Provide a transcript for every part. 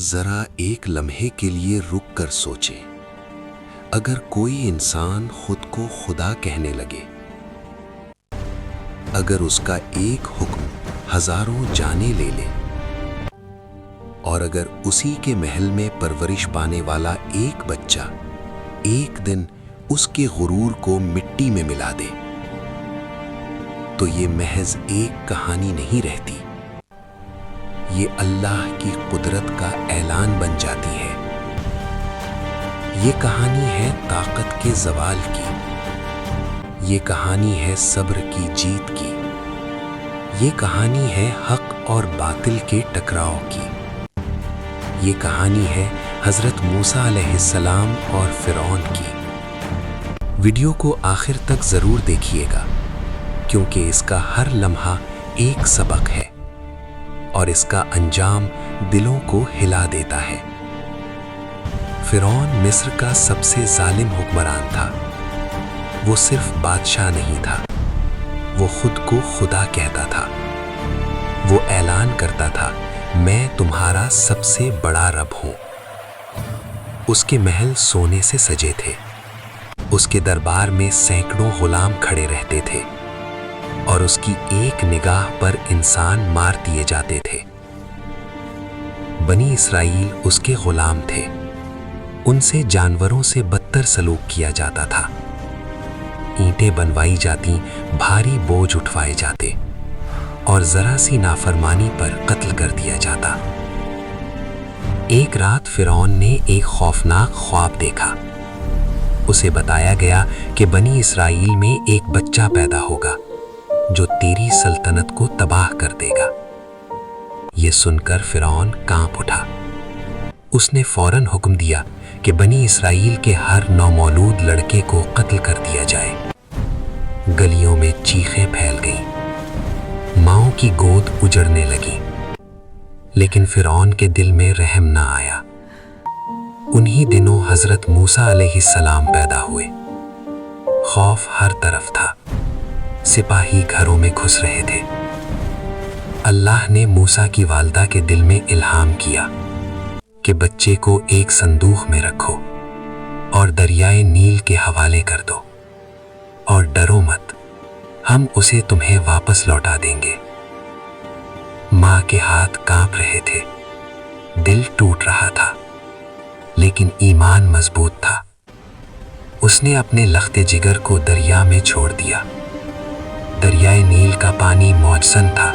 ذرا ایک لمحے کے لیے رک کر سوچیں، اگر کوئی انسان خود کو خدا کہنے لگے، اگر اس کا ایک حکم ہزاروں جانیں لے لے، اور اگر اسی کے محل میں پرورش پانے والا ایک بچہ ایک دن اس کے غرور کو مٹی میں ملا دے، تو یہ محض ایک کہانی نہیں رہتی، یہ اللہ کی قدرت کا اعلان بن جاتی ہے۔ یہ کہانی ہے طاقت کے زوال کی، یہ کہانی ہے صبر کی جیت کی، یہ کہانی ہے حق اور باطل کے ٹکراؤ کی، یہ کہانی ہے حضرت موسیٰ علیہ السلام اور فرعون کی۔ ویڈیو کو آخر تک ضرور دیکھیے گا، کیونکہ اس کا ہر لمحہ ایک سبق ہے، اور اس کا انجام دلوں کو ہلا دیتا ہے۔ فرعون مصر کا سب سے ظالم حکمران تھا۔ وہ صرف بادشاہ نہیں تھا، وہ خود کو خدا کہتا تھا۔ وہ اعلان کرتا تھا، میں تمہارا سب سے بڑا رب ہوں۔ اس کے محل سونے سے سجے تھے، اس کے دربار میں سینکڑوں غلام کھڑے رہتے تھے، اور اس کی ایک نگاہ پر انسان مار دیے جاتے تھے۔ بنی اسرائیل اس کے غلام تھے، ان سے جانوروں سے بدتر سلوک کیا جاتا تھا۔ اینٹیں بنوائی جاتی، بھاری بوجھ اٹھوائے جاتے، اور ذرا سی نافرمانی پر قتل کر دیا جاتا۔ ایک رات فرعون نے ایک خوفناک خواب دیکھا۔ اسے بتایا گیا کہ بنی اسرائیل میں ایک بچہ پیدا ہوگا جو تیری سلطنت کو تباہ کر دے گا۔ یہ سن کر فرعون کانپ اٹھا۔ اس نے فوراً حکم دیا کہ بنی اسرائیل کے ہر نومولود لڑکے کو قتل کر دیا جائے۔ گلیوں میں چیخیں پھیل گئیں، ماؤں کی گود اجڑنے لگی، لیکن فرعون کے دل میں رحم نہ آیا۔ انہی دنوں حضرت موسیٰ علیہ السلام پیدا ہوئے۔ خوف ہر طرف تھا، سپاہی گھروں میں گھس رہے تھے۔ اللہ نے موسیٰ کی والدہ کے دل میں الہام کیا کہ بچے کو ایک صندوق میں رکھو اور دریائے نیل کے حوالے کر دو، اور ڈرو مت، ہم اسے تمہیں واپس لوٹا دیں گے۔ ماں کے ہاتھ کانپ رہے تھے، دل ٹوٹ رہا تھا، لیکن ایمان مضبوط تھا۔ اس نے اپنے لخت جگر کو دریا میں چھوڑ دیا۔ دریائے نیل کا پانی موجزن تھا،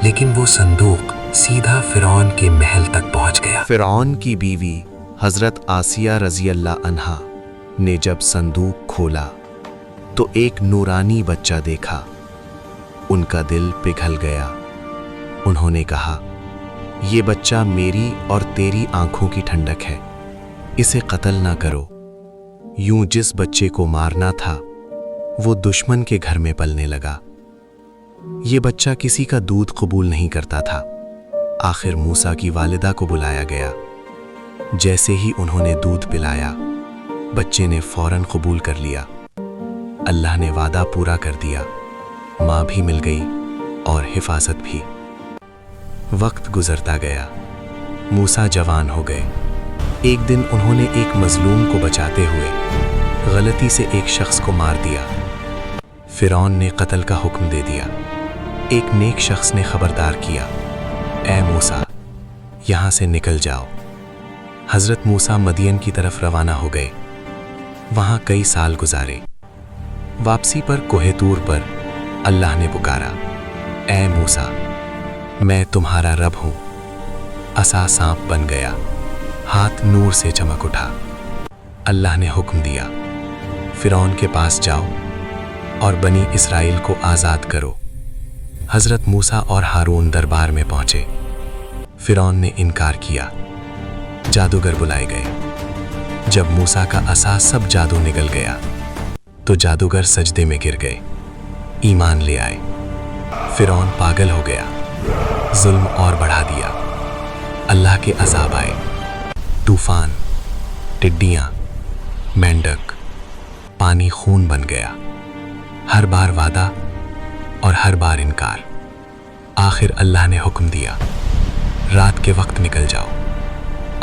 لیکن وہ صندوق سیدھا فرعون کے محل تک پہنچ گیا۔ فرعون کی بیوی حضرت آسیہ رضی اللہ عنہا نے جب صندوق کھولا تو ایک نورانی بچہ دیکھا۔ ان کا دل پگھل گیا۔ انہوں نے کہا، یہ بچہ میری اور تیری آنکھوں کی ٹھنڈک ہے، اسے قتل نہ کرو۔ یوں جس بچے کو مارنا تھا وہ دشمن کے گھر میں پلنے لگا۔ یہ بچہ کسی کا دودھ قبول نہیں کرتا تھا۔ آخر موسیٰ کی والدہ کو بلایا گیا۔ جیسے ہی انہوں نے دودھ پلایا، بچے نے فوراً قبول کر لیا۔ اللہ نے وعدہ پورا کر دیا، ماں بھی مل گئی اور حفاظت بھی۔ وقت گزرتا گیا، موسیٰ جوان ہو گئے۔ ایک دن انہوں نے ایک مظلوم کو بچاتے ہوئے غلطی سے ایک شخص کو مار دیا۔ فرعون نے قتل کا حکم دے دیا۔ ایک نیک شخص نے خبردار کیا، اے موسیٰ، یہاں سے نکل جاؤ۔ حضرت موسیٰ مدین کی طرف روانہ ہو گئے۔ وہاں کئی سال گزارے۔ واپسی پر کوہ طور پر اللہ نے پکارا، اے موسیٰ، میں تمہارا رب ہوں۔ عصا سانپ بن گیا، ہاتھ نور سے چمک اٹھا۔ اللہ نے حکم دیا، فرعون کے پاس جاؤ اور بنی اسرائیل کو آزاد کرو۔ حضرت موسیٰ اور ہارون دربار میں پہنچے۔ فرعون نے انکار کیا۔ جادوگر بلائے گئے۔ جب موسیٰ کا عصا سب جادو نگل گیا تو جادوگر سجدے میں گر گئے، ایمان لے آئے۔ فرعون پاگل ہو گیا، ظلم اور بڑھا دیا۔ اللہ کے عذاب آئے، طوفان، ٹڈیاں، مینڈک، پانی خون بن گیا۔ ہر بار وعدہ اور ہر بار انکار۔ آخر اللہ نے حکم دیا، رات کے وقت نکل جاؤ،